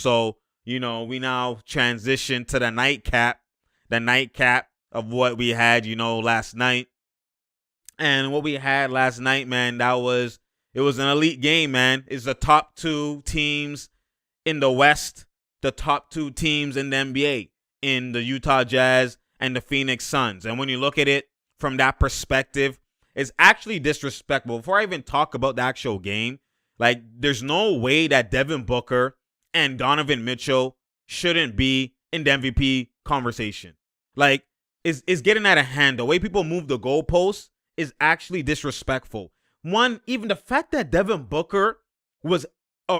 So, we now transition to the nightcap of what we had, last night. And what we had last night, man, it was an elite game, man. It's the top two teams in the West, the top two teams in the NBA, in the Utah Jazz and the Phoenix Suns. And when you look at it from that perspective, it's actually disrespectful. Before I even talk about the actual game, like, there's no way that Devin Booker and Donovan Mitchell shouldn't be in the MVP conversation. Like, it's getting out of hand. The way people move the goalposts is actually disrespectful. One, even the fact that Devin Booker was an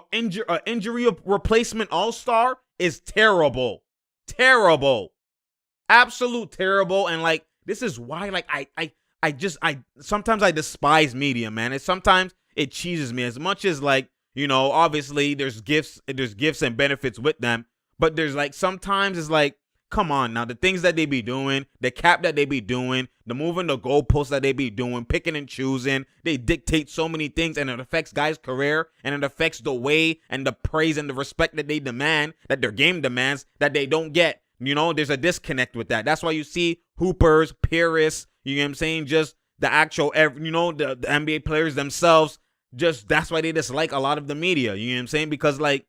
injury replacement all-star is terrible. Terrible. Absolute terrible. And, like, this is why, like, I sometimes I despise media, man. Sometimes it cheeses me as much as, like, obviously there's gifts and benefits with them, but there's, like, sometimes it's like, come on now, the things that they be doing, the cap that they be doing, the moving the goalposts that they be doing, picking and choosing, they dictate so many things, and it affects guys' career, and it affects the way and the praise and the respect that they demand, that their game demands, that they don't get. There's a disconnect with that. That's why you see hoopers, purists, you know what I'm saying, just the actual, the NBA players themselves, that's why they dislike a lot of the media, you know what I'm saying, because, like,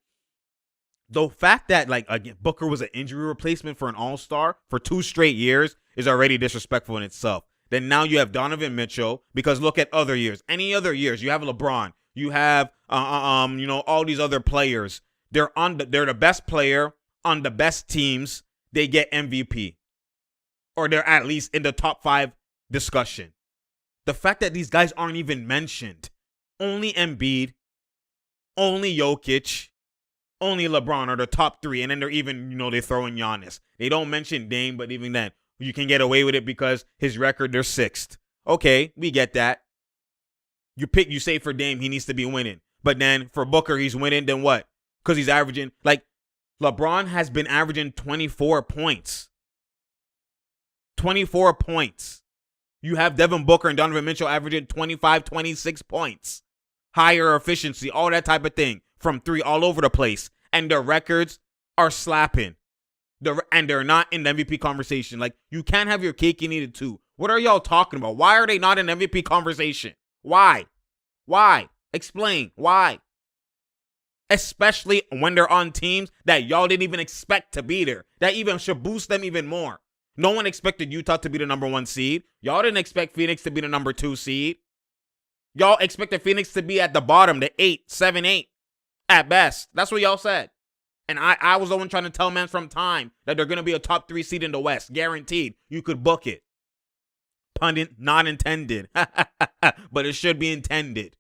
the fact that, like, again, Booker was an injury replacement for an all-star for 2 straight years is already disrespectful in itself. Then now you have Donovan Mitchell, because look at other years. Any other years, you have LeBron, you have all these other players. They're the best player on the best teams. They get MVP, or they're at least in the top 5 discussion. The fact that these guys aren't even mentioned, only Embiid, only Jokic, only LeBron are the top 3, and then they're even, they throw in Giannis. They don't mention Dame, but even then, you can get away with it because his record, they're 6th. Okay, we get that. You say for Dame, he needs to be winning. But then for Booker, he's winning, then what? Because he's averaging, like, LeBron has been averaging 24 points. 24 points. You have Devin Booker and Donovan Mitchell averaging 25, 26 points. Higher efficiency, all that type of thing. From 3 all over the place. And their records are slapping. And they're not in the MVP conversation. Like, you can't have your cake and eat it too. What are y'all talking about? Why are they not in the MVP conversation? Why? Why? Explain. Why? Especially when they're on teams that y'all didn't even expect to be there. That even should boost them even more. No one expected Utah to be the number 1 seed. Y'all didn't expect Phoenix to be the number 2 seed. Y'all expected Phoenix to be at the bottom, the 8, 7, 8. At best. That's what y'all said. And I was the one trying to tell man from time that they're going to be a top 3 seed in the West. Guaranteed. You could book it. Pun not intended. But it should be intended.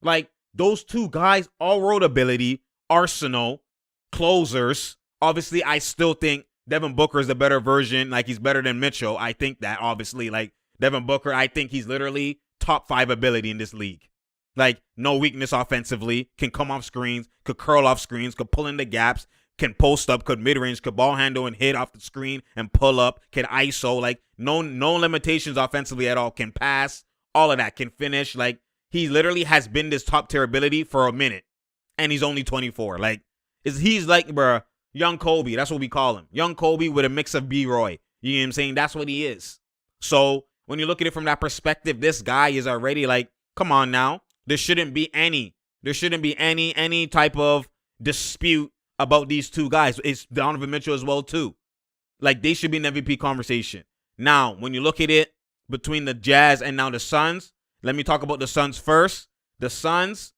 Like, those 2 guys, all road ability, arsenal, closers. Obviously, I still think Devin Booker is the better version. Like, he's better than Mitchell. I think that, obviously. Like, Devin Booker, I think he's literally top 5 ability in this league. Like, no weakness offensively, can come off screens, could curl off screens, could pull in the gaps, can post up, could mid-range, could ball handle and hit off the screen and pull up, can ISO, like, no limitations offensively at all, can pass, all of that, can finish. Like, he literally has been this top-tier ability for a minute, and he's only 24. Like, he's like, bruh, young Kobe, that's what we call him. Young Kobe with a mix of B-Roy. You know what I'm saying? That's what he is. So, when you look at it from that perspective, this guy is already like, come on now. There shouldn't be any type of dispute about these 2 guys. It's Donovan Mitchell as well, too. Like, they should be in the MVP conversation. Now, when you look at it between the Jazz and now the Suns, let me talk about the Suns first. The Suns,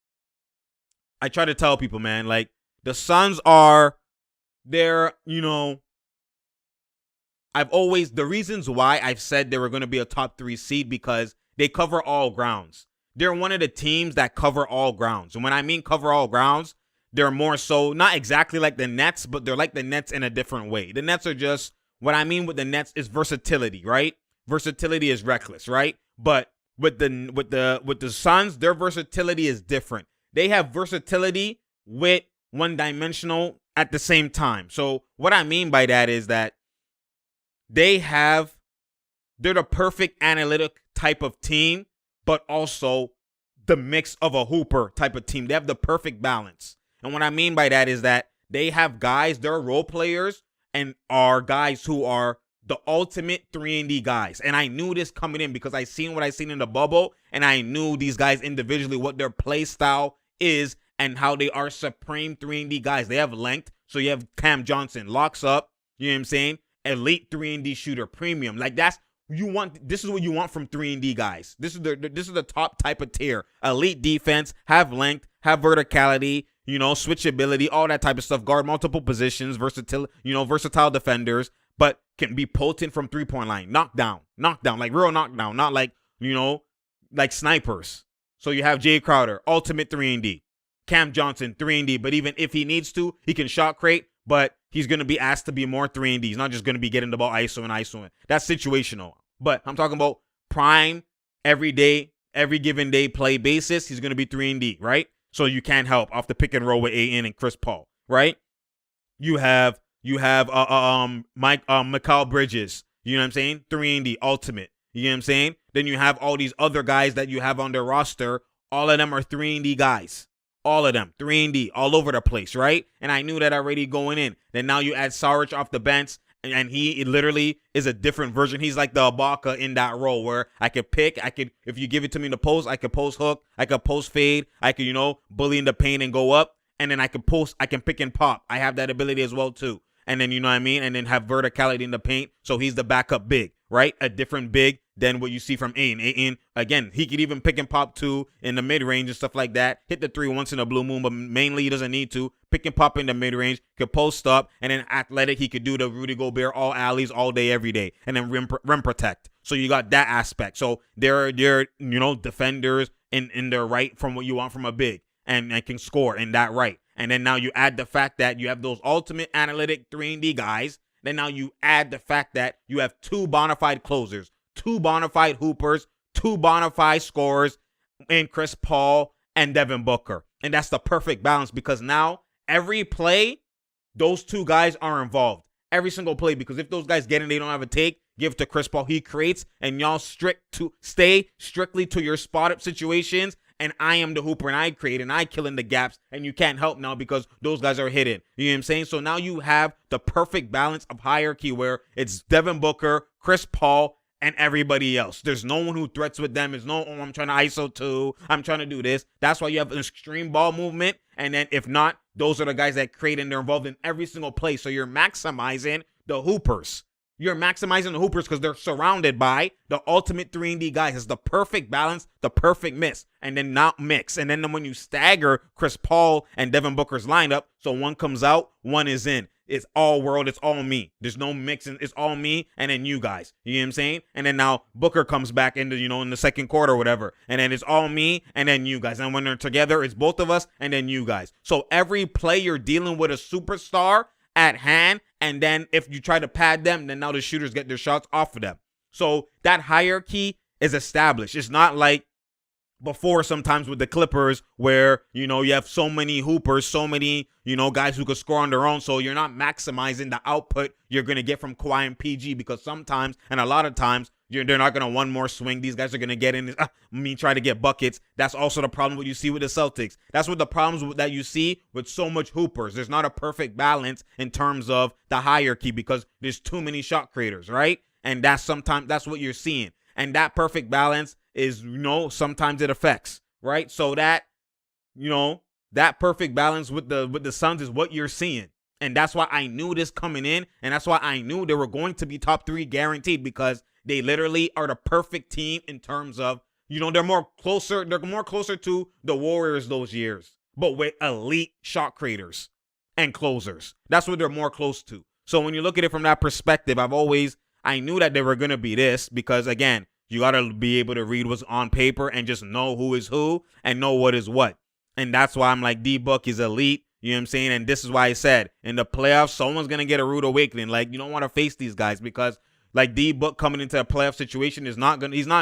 I try to tell people, man, like, the Suns are, they're, the reasons why I've said they were going to be a top 3 seed because they cover all grounds. They're one of the teams that cover all grounds. And when I mean cover all grounds, they're more so, not exactly like the Nets, but they're like the Nets in a different way. The Nets are just, what I mean with the Nets is versatility, right? Versatility is reckless, right? But with the Suns, their versatility is different. They have versatility with one-dimensional at the same time. So what I mean by that is that they're the perfect analytic type of team, but also the mix of a hooper type of team. They have the perfect balance. And what I mean by that is that they have guys, they're role players, and are guys who are the ultimate 3-and-D guys. And I knew this coming in because I seen what I seen in the bubble, and I knew these guys individually, what their play style is and how they are supreme 3-and-D guys. They have length. So you have Cam Johnson, locks up, you know what I'm saying? Elite 3-and-D shooter, premium. Like this is what you want from 3-and-D guys. This is the top type of tier. Elite defense, have length, have verticality, switchability, all that type of stuff. Guard multiple positions, versatile defenders, but can be potent from 3-point line. Knockdown, like real knockdown, not like, like snipers. So you have Jay Crowder, ultimate 3-and-D. Cam Johnson, 3-and-D, but even if he needs to, he can shot create, but he's going to be asked to be more 3-and-D. He's not just going to be getting the ball ISO. That's situational. But I'm talking about prime, every given day play basis, he's going to be 3-and-D, right? So you can't help off the pick and roll with A.N. and Chris Paul, right? You have Mikal Bridges, you know what I'm saying? 3-and-D, ultimate, you know what I'm saying? Then you have all these other guys that you have on their roster. All of them are 3-and-D guys. All of them, 3-and-D, all over the place, right? And I knew that already going in. Then now you add Saric off the bench, and he literally is a different version. He's like the Ibaka in that role where I could if you give it to me in the post, I could post hook, I could post fade, I could, bully in the paint and go up, and then I can pick and pop. I have that ability as well too. And then, you know what I mean? And then have verticality in the paint, so he's the backup big, right? A different big than what you see from Aiden. Aiden, again, he could even pick and pop too in the mid-range and stuff like that. Hit the 3 once in a blue moon, but mainly he doesn't need to. Pick and pop in the mid-range, could post up, and then athletic, he could do the Rudy Gobert all alleys all day, every day, and then rim protect. So you got that aspect. So they're defenders in their right from what you want from a big, and can score in that right. And then now you add the fact that you have those ultimate analytic 3-and-D guys. Then now you add the fact that you have 2 bona fide closers, 2 bona fide hoopers, 2 bona fide scorers in Chris Paul and Devin Booker. And that's the perfect balance because now every play, those 2 guys are involved. Every single play, because if those guys get in, they don't have a take, give it to Chris Paul. He creates, and y'all stay strictly to your spot-up situations. And I am the hooper, and I create, and I kill in the gaps, and you can't help now because those guys are hidden. You know what I'm saying? So now you have the perfect balance of hierarchy where it's Devin Booker, Chris Paul, and everybody else. There's no one who threats with them. There's no, I'm trying to ISO 2. I'm trying to do this. That's why you have an extreme ball movement. And then if not, those are the guys that create, and they're involved in every single play. So you're maximizing the hoopers. You're maximizing the hoopers because they're surrounded by the ultimate 3-and-D guys. It's the perfect balance, the perfect mix, and then not mix. And then when you stagger Chris Paul and Devin Booker's lineup, so one comes out, one is in. It's all world. It's all me. There's no mixing. It's all me and then you guys. You know what I'm saying? And then now Booker comes back into, in the second quarter or whatever. And then it's all me and then you guys. And when they're together, it's both of us and then you guys. So every play you're dealing with a superstar at hand, and then if you try to pad them, then now the shooters get their shots off of them. So that hierarchy is established. It's not like before sometimes with the Clippers where, you have so many hoopers, so many, guys who could score on their own. So you're not maximizing the output you're going to get from Kawhi and PG because sometimes, and a lot of times, they're not going to one more swing. These guys are going to get in, try to get buckets. That's also the problem what you see with the Celtics. That's what the problems that you see with so much hoopers. There's not a perfect balance in terms of the hierarchy because there's too many shot creators, right? And that's what you're seeing. And that perfect balance is, sometimes it affects, right? So that, that perfect balance with the Suns is what you're seeing. And that's why I knew this coming in. And that's why I knew they were going to be top 3 guaranteed because they literally are the perfect team in terms of, they're more closer to the Warriors those years, but with elite shot creators and closers. That's what they're more close to. So when you look at it from that perspective, I knew that they were going to be this because, again, you got to be able to read what's on paper and just know who is who and know what is what. And that's why I'm like, D-Book is elite. You know what I'm saying? And this is why I said, in the playoffs, someone's going to get a rude awakening. Like, you don't want to face these guys because, like, D-Book coming into a playoff situation he's not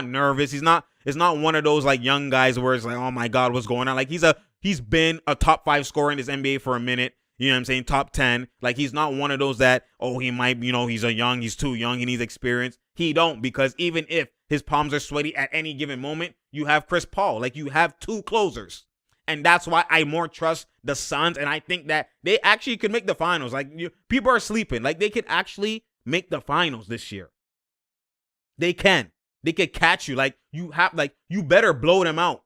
nervous. It's not one of those, like, young guys where it's like, oh, my God, what's going on? Like, he's been a top 5 scorer in this NBA for a minute. You know what I'm saying? Top 10. Like, he's not one of those that, he might, he's too young, he needs experience. He don't, because even if his palms are sweaty at any given moment, you have Chris Paul. Like, you have 2 closers. And that's why I more trust the Suns, and I think that they actually could make the finals. Like, people are sleeping. Like, they could actually make the finals this year. They can. They could catch you. Like, you better blow them out.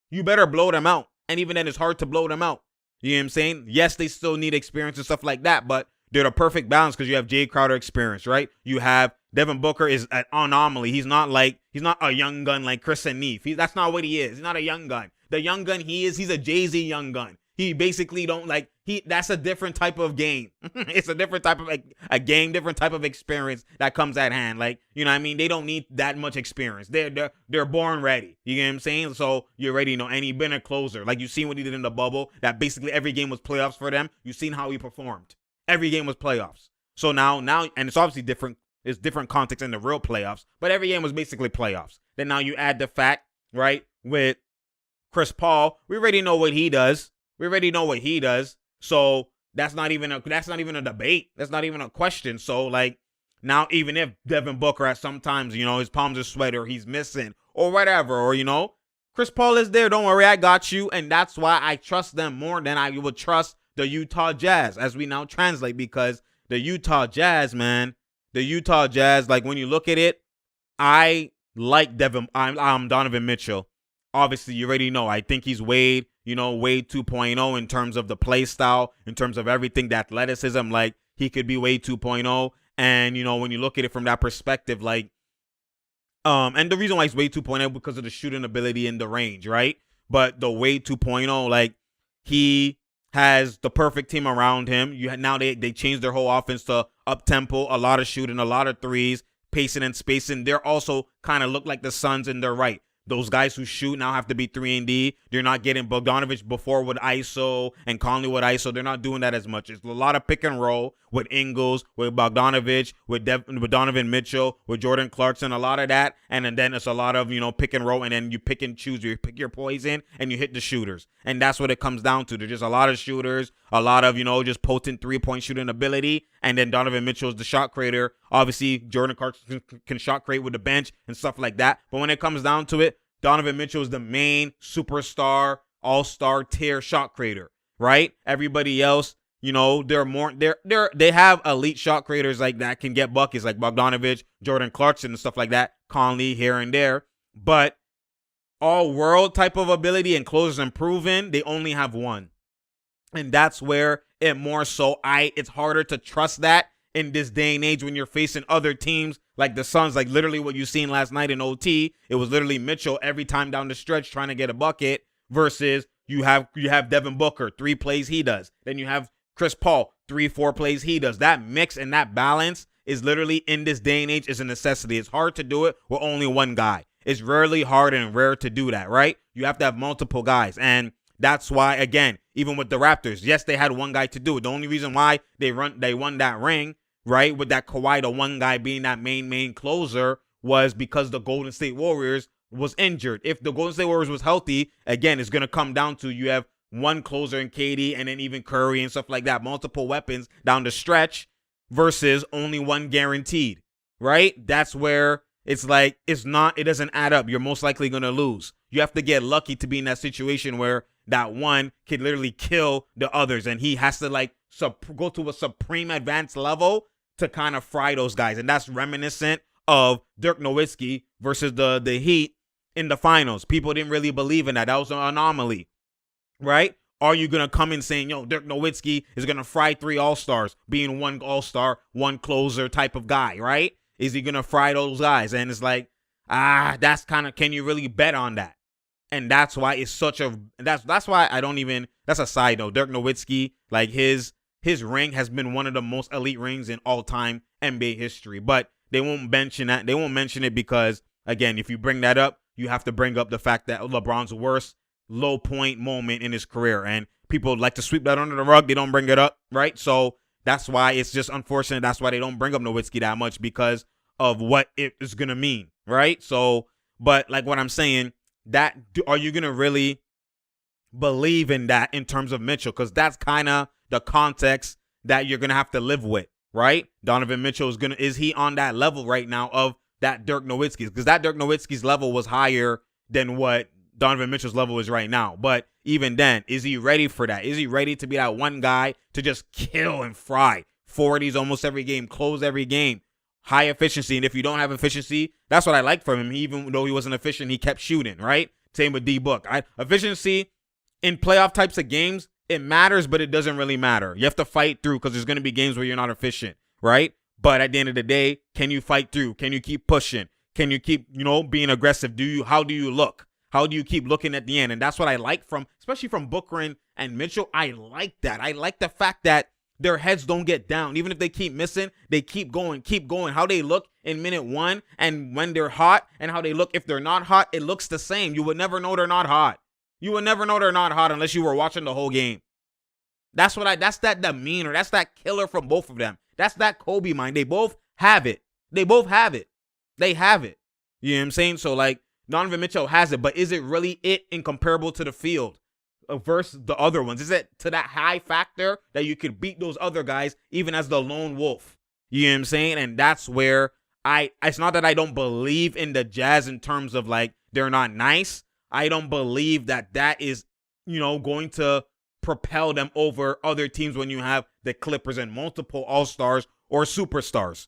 You better blow them out. And even then, it's hard to blow them out. You know what I'm saying? Yes, they still need experience and stuff like that, but they're the perfect balance because you have Jay Crowder experience, right? You have Devin Booker is an anomaly. He's not a young gun like Chris and Neef. That's not what he is. He's not a young gun. The young gun he's a Jay-Z young gun. He basically that's a different type of game. It's a different type of a game, different type of experience that comes at hand. Like, you know what I mean? They don't need that much experience. They're born ready. You get what I'm saying? So you already know. And he's been a closer. Like, you seen what he did in the bubble, that basically every game was playoffs for them. You seen how he performed. Every game was playoffs. So now, and it's obviously different. It's different context in the real playoffs, but every game was basically playoffs. Then now you add the fact, right, with Chris Paul, we already know what he does. So that's not even a debate. That's not even a question. So, like, now even if Devin Booker at sometimes, his palms are sweaty or he's missing or whatever, or, Chris Paul is there. Don't worry, I got you. And that's why I trust them more than I would trust the Utah Jazz, as we now translate, because the Utah Jazz, man, like, when you look at it, I like I'm Donovan Mitchell. Obviously, you already know. I think he's Wade 2.0 in terms of the play style, in terms of everything, the athleticism. Like, he could be Wade 2.0. And, when you look at it from that perspective, like, and the reason why he's Wade 2.0 because of the shooting ability and the range, right? But the Wade 2.0, like, he has the perfect team around him. Now they changed their whole offense to up-tempo, a lot of shooting, a lot of threes, pacing and spacing. They're also kind of look like the Suns in their right. Those guys who shoot now have to be 3-and-D. They're not getting Bogdanovich before with ISO and Conley with ISO. They're not doing that as much. It's a lot of pick and roll with Ingles, with Bogdanovich, with Donovan Mitchell, with Jordan Clarkson, a lot of that. And then it's a lot of, pick and roll, and then you pick and choose. You pick your poison and you hit the shooters. And that's what it comes down to. There's just a lot of shooters, a lot of, just potent three-point shooting ability. And then Donovan Mitchell is the shot creator. Obviously, Jordan Clarkson can shot create with the bench and stuff like that. But when it comes down to it, Donovan Mitchell is the main superstar, all-star tier shot creator, right? Everybody else, they have elite shot creators like that can get buckets, like Bogdanovich, Jordan Clarkson, and stuff like that, Conley here and there. But all-world type of ability and closers and proven, they only have one. And that's where it more so it's harder to trust that in this day and age when you're facing other teams like the Suns, like literally what you seen last night in OT. It was literally Mitchell every time down the stretch trying to get a bucket versus you have Devin Booker, 3 plays he does. Then you have Chris Paul, 3-4 plays he does. That mix and that balance is literally in this day and age is a necessity. It's hard to do it with only one guy. It's rarely hard and rare to do that, right? You have to have multiple guys. And that's why, again, even with the Raptors, yes, they had one guy to do it. The only reason why they won that ring, right, with that Kawhi, the one guy being that main closer, was because the Golden State Warriors was injured. If the Golden State Warriors was healthy, again, it's going to come down to you have one closer in KD and then even Curry and stuff like that, multiple weapons down the stretch versus only one guaranteed, right? That's where it's like, it doesn't add up. You're most likely going to lose. You have to get lucky to be in that situation where that one could literally kill the others, and he has to go to a supreme advanced level to kind of fry those guys. And that's reminiscent of Dirk Nowitzki versus the Heat in the finals. People didn't really believe in that. That was an anomaly, right? Are you going to come in saying, Dirk Nowitzki is going to fry 3 all-stars, being one all-star, one closer type of guy, right? Is he going to fry those guys? And it's like, that's kind of, can you really bet on that? And that's why it's that's why I don't even, that's a side note. Dirk Nowitzki, like his ring has been one of the most elite rings in all-time NBA history. But they won't mention that. They won't mention it because, again, if you bring that up, you have to bring up the fact that LeBron's worst low point moment in his career. And people like to sweep that under the rug. They don't bring it up, right? So that's why it's just unfortunate. That's why they don't bring up Nowitzki that much, because of what it is going to mean, right? So, but like what I'm saying, are you going to really believe in that in terms of Mitchell? Because that's kind of the context that you're going to have to live with, right? Donovan Mitchell is he on that level right now of that Dirk Nowitzki? Because that Dirk Nowitzki's level was higher than what Donovan Mitchell's level is right now. But even then, is he ready for that? Is he ready to be that one guy to just kill and fry 40s almost every game, close every game, high efficiency? And if you don't have efficiency, that's what I like from him. Even though he wasn't efficient, he kept shooting, right? Same with D-Book. Efficiency in playoff types of games, it matters, but it doesn't really matter. You have to fight through because there's going to be games where you're not efficient, right? But at the end of the day, can you fight through? Can you keep pushing? Can you keep, being aggressive? How do you look? How do you keep looking at the end? And that's what I like especially from Booker and Mitchell. I like that. I like the fact that their heads don't get down. Even if they keep missing, they keep going. How they look in minute 1 and when they're hot and how they look if they're not hot, it looks the same. You would never know they're not hot. You would never know they're not hot unless you were watching the whole game. That's that demeanor. That's that killer from both of them. That's that Kobe mind. They both have it. They have it. You know what I'm saying? So, Donovan Mitchell has it, but is it really it incomparable to the field versus the other ones? Is it to that high factor that you could beat those other guys even as the lone wolf? You know what I'm saying? And that's where it's not that I don't believe in the Jazz in terms of they're not nice. I don't believe that is, going to propel them over other teams when you have the Clippers and multiple all-stars or superstars.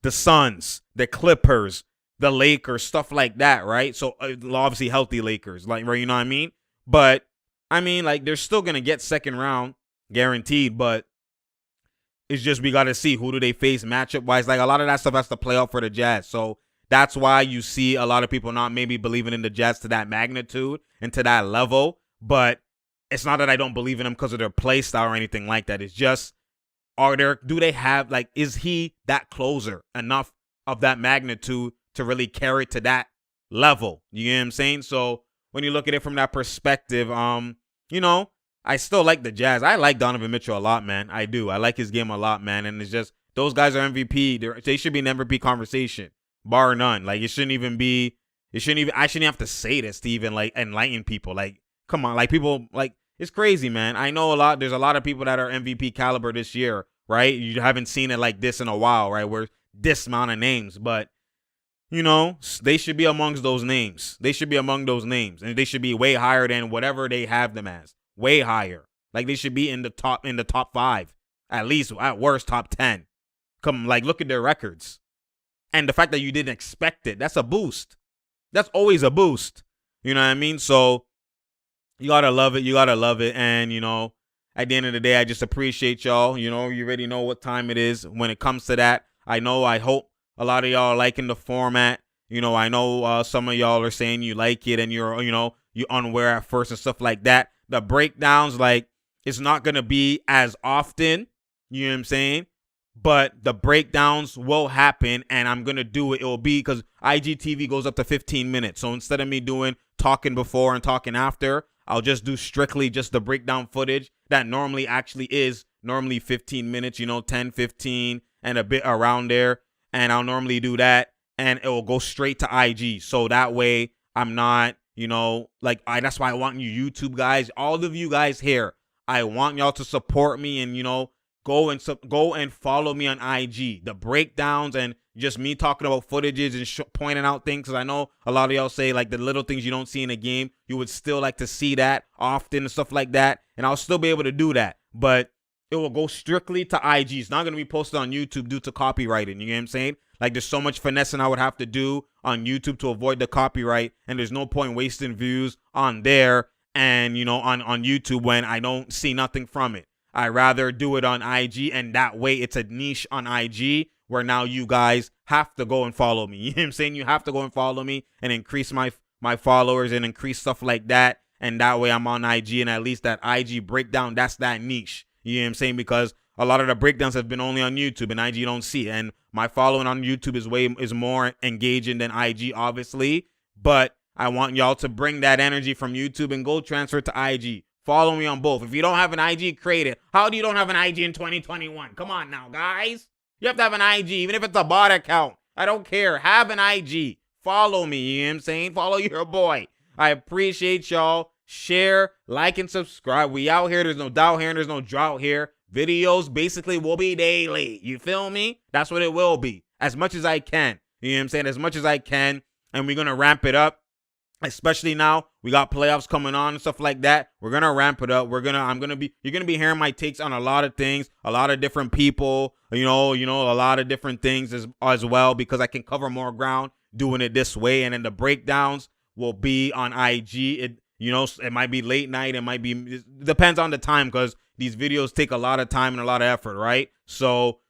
The Suns, the Clippers, the Lakers, stuff like that, right? So obviously healthy Lakers, right? You know what I mean? But they're still gonna get second round guaranteed. But it's just we gotta see who do they face matchup wise. A lot of that stuff has to play out for the Jazz. So that's why you see a lot of people not maybe believing in the Jazz to that magnitude and to that level. But it's not that I don't believe in them because of their play style or anything like that. It's just do they have is he that closer enough of that magnitude to really carry it to that level? You know what I'm saying? So when you look at it from that perspective, I still like the Jazz. I like Donovan Mitchell a lot, man. I do. I like his game a lot, man. And it's just those guys are MVP. They should be in the MVP conversation, bar none. I shouldn't have to say this to even enlighten people. Come on, people it's crazy, man. I know there's a lot of people that are MVP caliber this year, right? You haven't seen it like this in a while, right? Where this amount of names, but they should be amongst those names. They should be among those names, and they should be way higher than whatever they have them as. Way higher. They should be in the top 5, at least at worst top 10. Look at their records, and the fact that you didn't expect it. That's a boost. That's always a boost. You know what I mean? So you gotta love it. And at the end of the day, I just appreciate y'all. You already know what time it is when it comes to that. I hope a lot of y'all are liking the format. I know some of y'all are saying you like it and you're unaware at first and stuff like that. The breakdowns, it's not going to be as often, you know what I'm saying? But the breakdowns will happen and I'm going to do it. It will be because IGTV goes up to 15 minutes. So instead of me doing talking before and talking after, I'll just do strictly just the breakdown footage that normally 15 minutes, 10, 15 and a bit around there. And I'll normally do that and it will go straight to IG. So that way I'm not, that's why I want you YouTube guys, all of you guys here. I want y'all to support me and, go and follow me on IG. The breakdowns and just me talking about footages and pointing out things. Because I know a lot of y'all say the little things you don't see in a game, you would still like to see that often and stuff like that. And I'll still be able to do that. But it will go strictly to IG. It's not going to be posted on YouTube due to copywriting. You know what I'm saying? There's so much finessing I would have to do on YouTube to avoid the copyright. And there's no point wasting views on there and, on YouTube when I don't see nothing from it. I rather do it on IG. And that way it's a niche on IG where now you guys have to go and follow me. You know what I'm saying? You have to go and follow me and increase my followers and increase stuff like that. And that way I'm on IG and at least that IG breakdown, that's that niche. You know what I'm saying? Because a lot of the breakdowns have been only on YouTube and IG you don't see. And my following on YouTube is more engaging than IG, obviously. But I want y'all to bring that energy from YouTube and go transfer to IG. Follow me on both. If you don't have an IG, create it. How do you don't have an IG in 2021? Come on now, guys. You have to have an IG, even if it's a bot account. I don't care. Have an IG. Follow me. You know what I'm saying? Follow your boy. I appreciate y'all. Share, like, and subscribe. We out here. There's no doubt here and there's no drought here. Videos basically will be daily. You feel me? That's what it will be. As much as I can. You know what I'm saying? As much as I can. And we're going to ramp it up. Especially now, we got playoffs coming on and stuff like that. We're gonna ramp it up. You're gonna be hearing my takes on a lot of things, a lot of different people, a lot of different things as well, because I can cover more ground doing it this way. And then the breakdowns will be on IG. It might be late night. It depends on the time, because these videos take a lot of time and a lot of effort, right? So,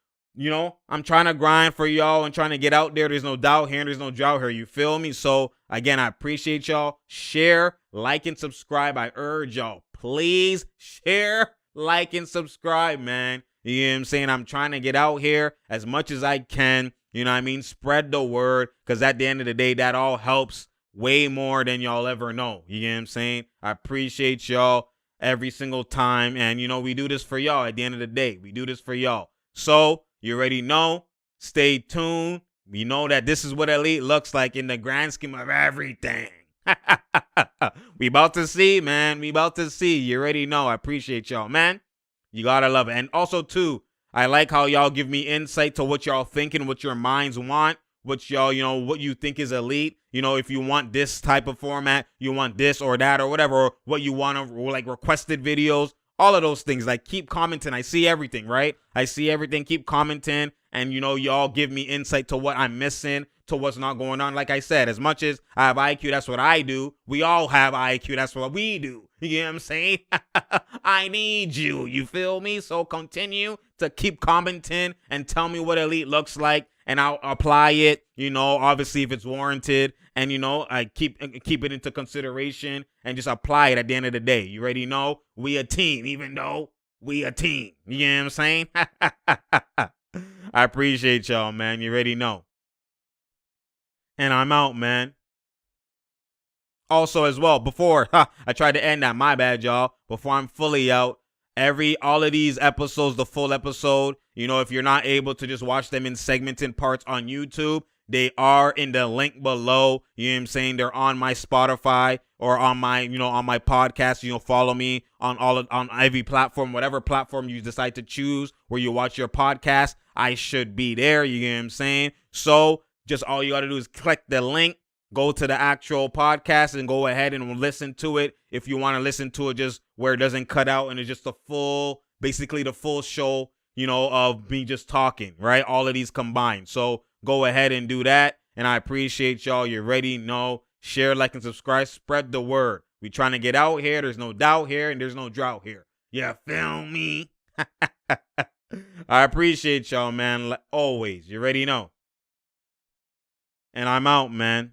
I'm trying to grind for y'all and trying to get out there. There's no doubt here. There's no drought here. You feel me? So, again, I appreciate y'all. Share, like, and subscribe. I urge y'all, please share, like, and subscribe, man. You know what I'm saying? I'm trying to get out here as much as I can. You know what I mean? Spread the word, because at the end of the day, that all helps way more than y'all ever know. You know what I'm saying? I appreciate y'all every single time. And, we do this for y'all at the end of the day. We do this for y'all. So, you already know. Stay tuned. We know that this is what elite looks like in the grand scheme of everything. We about to see, man. We about to see. You already know. I appreciate y'all, man. You gotta love it. And also, too, I like how y'all give me insight to what y'all thinking, what your minds want, what y'all, what you think is elite. If you want this type of format, you want this or that or whatever, or what you want to, like, requested videos. All of those things. Like, keep commenting. I see everything, right? I see everything. Keep commenting. And, y'all give me insight to what I'm missing, to what's not going on. Like I said, as much as I have IQ, that's what I do. We all have IQ. That's what we do. You know what I'm saying? I need you. You feel me? So continue to keep commenting and tell me what elite looks like, and I'll apply it, obviously if it's warranted. And, I keep it into consideration and just apply it at the end of the day. You already know we a team, even though we a team. You know what I'm saying? I appreciate y'all, man. You already know. And I'm out, man. Also, as well, before I tried to end that, my bad, y'all. Before I'm fully out, all of these episodes, the full episode, if you're not able to just watch them in segmented parts on YouTube, they are in the link below. You know what I'm saying? They're on my Spotify or on my, on my podcast. Follow me on every platform, whatever platform you decide to choose where you watch your podcast. I should be there. You know what I'm saying? So just all you got to do is click the link, go to the actual podcast, and go ahead and listen to it. If you want to listen to it just where it doesn't cut out and it's just basically the full show, of me just talking, right? All of these combined. So go ahead and do that. And I appreciate y'all. You already know. Share, like, and subscribe. Spread the word. We trying to get out here. There's no doubt here, and there's no drought here. You feel me? I appreciate y'all, man. Always. You already know. And I'm out, man.